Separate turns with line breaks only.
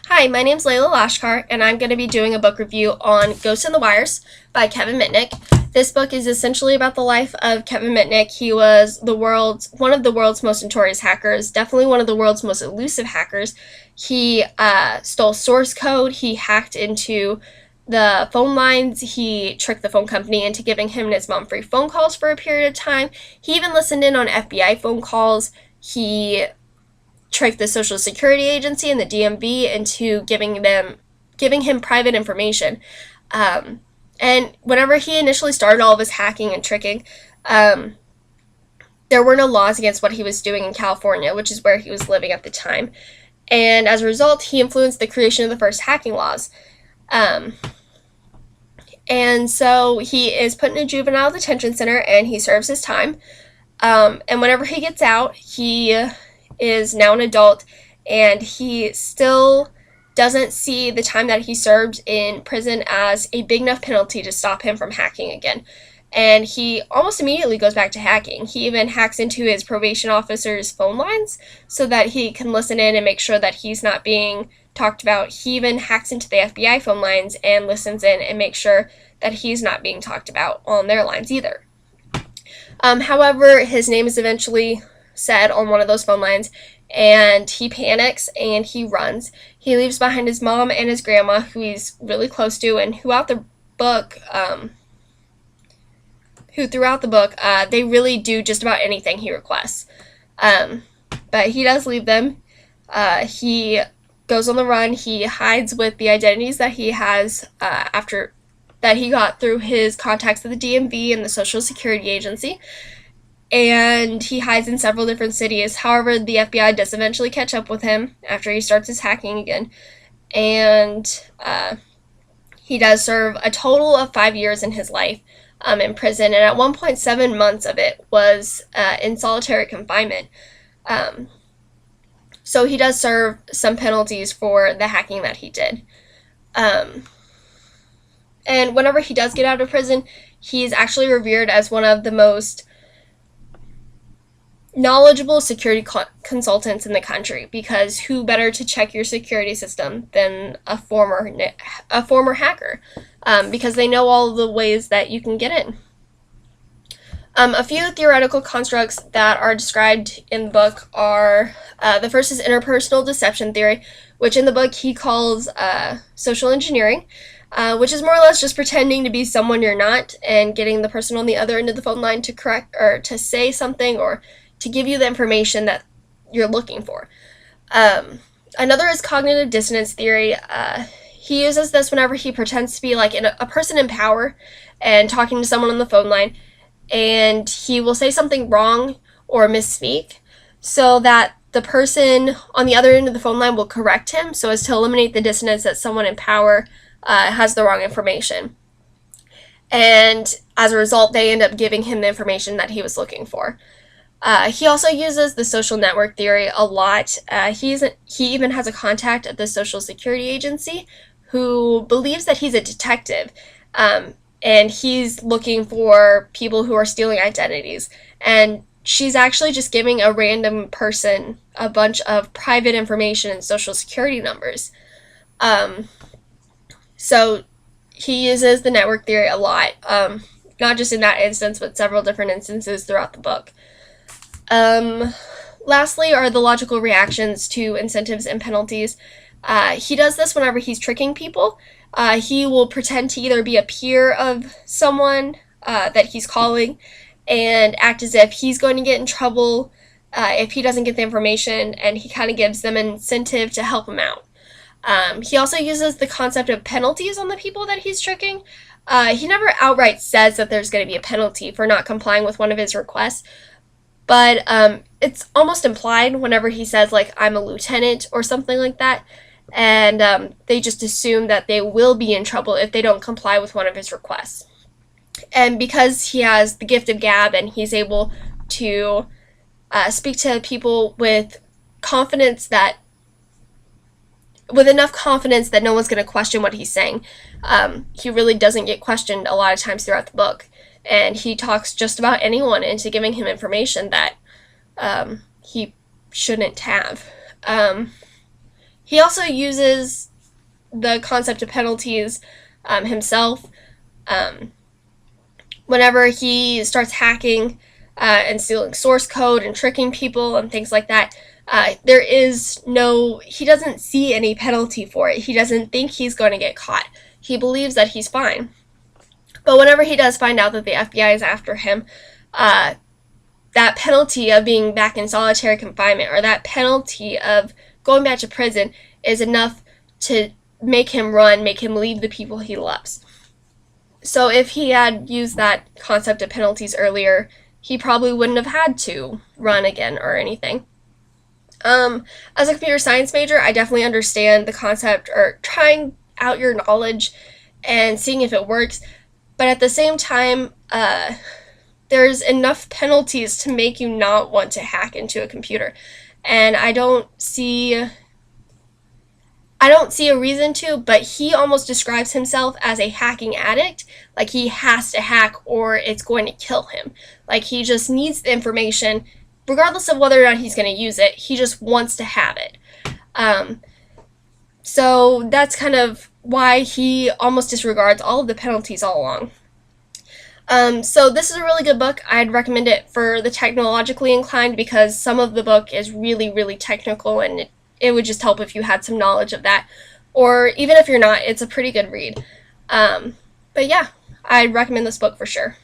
Hi, my name's Layla Lashkar, and I'm going to be doing a book review on Ghosts in the Wires by Kevin Mitnick. This book is essentially about the life of Kevin Mitnick. He was one of the world's most notorious hackers, definitely one of the world's most elusive hackers. He stole source code, he hacked into the phone lines, he tricked the phone company into giving him and his mom free phone calls for a period of time. He even listened in on FBI phone calls. He tricked the Social Security Agency and the DMV into giving him private information. And whenever he initially started all of his hacking and tricking, there were no laws against what he was doing in California, which is where he was living at the time. And as a result, he influenced the creation of the first hacking laws. And so he is put in a juvenile detention center and he serves his time. And whenever he gets out, he is now an adult, and he still doesn't see the time that he served in prison as a big enough penalty to stop him from hacking again. And he almost immediately goes back to hacking. He even hacks into his probation officer's phone lines so that he can listen in and make sure that he's not being talked about. He even hacks into the FBI phone lines and listens in and makes sure that he's not being talked about on their lines either. However, his name is eventually said on one of those phone lines, and he panics and he runs. He leaves behind his mom and his grandma, who he's really close to, and throughout the book, they really do just about anything he requests. But he does leave them. He goes on the run. He hides with the identities that he has after that he got through his contacts at the DMV and the Social Security Agency. And he hides in several different cities. However, the FBI does eventually catch up with him after he starts his hacking again. And he does serve a total of 5 years in his life in prison. And at 1.7 months of it was in solitary confinement. So he does serve some penalties for the hacking that he did. And whenever he does get out of prison, he's actually revered as one of the most knowledgeable security consultants in the country, because who better to check your security system than a former hacker, because they know all the ways that you can get in. A few theoretical constructs that are described in the book are the first is interpersonal deception theory, which in the book he calls social engineering, which is more or less just pretending to be someone you're not and getting the person on the other end of the phone line to correct or to say something or to give you the information that you're looking for. Another is cognitive dissonance theory. He uses this whenever he pretends to be like a person in power and talking to someone on the phone line, and he will say something wrong or misspeak so that the person on the other end of the phone line will correct him so as to eliminate the dissonance that someone in power has the wrong information. And as a result, they end up giving him the information that he was looking for. He also uses the social network theory a lot. He even has a contact at the Social Security Agency who believes that he's a detective, and he's looking for people who are stealing identities. And she's actually just giving a random person a bunch of private information and social security numbers. So he uses the network theory a lot, not just in that instance, but several different instances throughout the book. Lastly are the logical reactions to incentives and penalties. He does this whenever he's tricking people. He will pretend to either be a peer of someone that he's calling and act as if he's going to get in trouble if he doesn't get the information, and he kind of gives them an incentive to help him out. He also uses the concept of penalties on the people that he's tricking. He never outright says that there's going to be a penalty for not complying with one of his requests, but it's almost implied whenever he says, like, I'm a lieutenant or something like that, and they just assume that they will be in trouble if they don't comply with one of his requests. And because he has the gift of gab and he's able to speak to people with enough confidence that no one's going to question what he's saying, he really doesn't get questioned a lot of times throughout the book. And he talks just about anyone into giving him information that he shouldn't have. He also uses the concept of penalties himself. Um, Whenever he starts hacking and stealing source code and tricking people and things like that, he doesn't see any penalty for it. He doesn't think he's going to get caught. He believes that he's fine. But whenever he does find out that the FBI is after him, that penalty of being back in solitary confinement, or that penalty of going back to prison, is enough to make him run, make him leave the people he loves. So if he had used that concept of penalties earlier, he probably wouldn't have had to run again or anything. As a computer science major, I definitely understand the concept, or trying out your knowledge and seeing if it works. But at the same time, there's enough penalties to make you not want to hack into a computer. And I don't see a reason to, but he almost describes himself as a hacking addict. Like, he has to hack or it's going to kill him. Like, he just needs the information, regardless of whether or not he's going to use it. He just wants to have it. So that's kind of why he almost disregards all of the penalties all along. So this is a really good book. I'd recommend it for the technologically inclined, because some of the book is really, really technical, and it would just help if you had some knowledge of that. Or even if you're not, it's a pretty good read. But yeah, I'd recommend this book for sure.